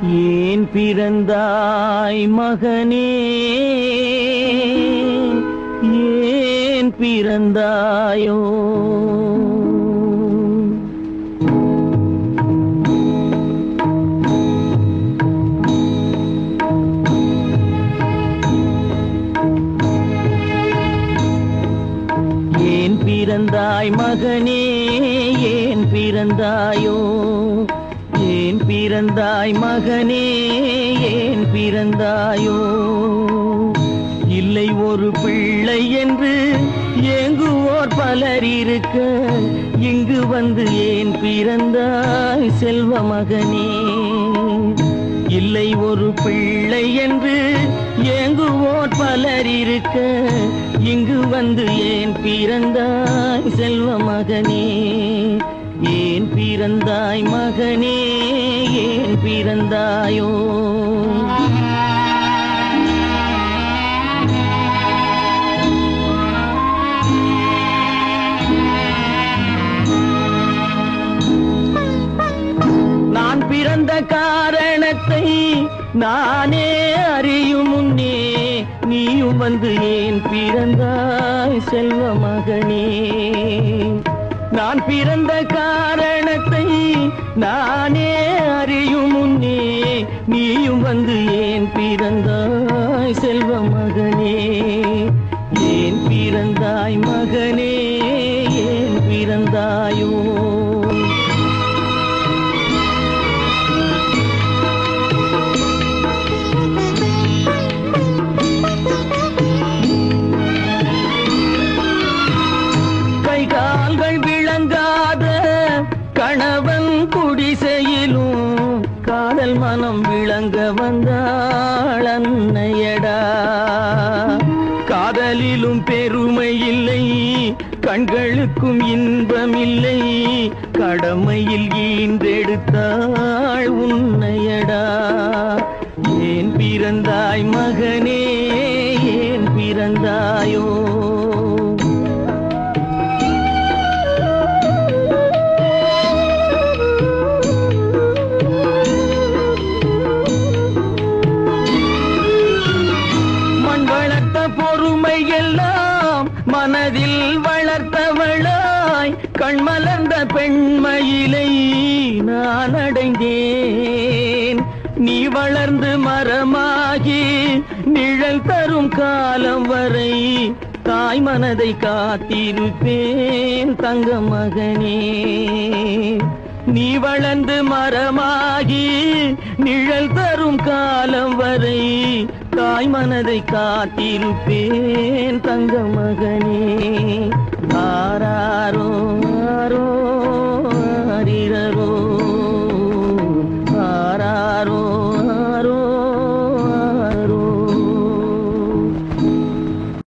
ஏன் பிறந்தாய் மகனே, ஏன் பிறந்தாயோ? ஏன் பிறந்தாய் மகனே, ஏன் பிறந்தாயோ? ஏன் பிறந்தாய் மகனே, ஏன் பிறந்தாயோ? இல்லை ஒரு பிள்ளை என்று ஏங்குவோர் பலர் இருக்க, இங்கு வந்து ஏன் பிறந்தாய் செல்வ மகனே? இல்லை ஒரு பிள்ளை என்று ஏங்குவோர் பலர் இருக்க, இங்கு வந்து ஏன் பிறந்தாய் செல்வ மகனே? ஏன் பிறந்தாய் மகனே, ஏன் பிறந்தாயோ? நான் பிறந்த காரணத்தை நானே அறியும் முன்னே, நீயும் வந்து ஏன் பிறந்தாய் செல்வ மகனே? நான் பிறந்த காரணத்தை நானே அறியும் முன்னே, நீயும் வந்து ஏன் பிறந்தாய் செல்வ மகனே? ஏன் பிறந்தாய் மகனே, ஏன் பிறந்தாயோ? கால்கள் விளங்காத கணவன் குடிசையிலும் காதல் மனம் விளங்க வந்தாள் அன்னையடா. காதலிலும் பெருமை இல்லை, கண்களுக்கும் இன்பமில்லை, கடமையில் ஈன்றெடுத்தாள் உன்னையடா. ஏன் பிறந்தாய் மகனே, ஏன் பிறந்தாயோ? பொறுமை எல்லாம் மனதில் வளர்த்தவளாய், கண்மலர்ந்த பெண்மயிலை நான் அடைந்தேன். நீ வளர்ந்து மரமாகி நிழல் தரும் காலம் வரை தாய் மனதை காத்திருப்பேன் தங்க மகனே. நீ வளர்ந்து மரமாகி நிழல் தரும் காலம் வரை தாய் மனதை காத்திருப்பேன் தங்க மகனே. ஆராரோ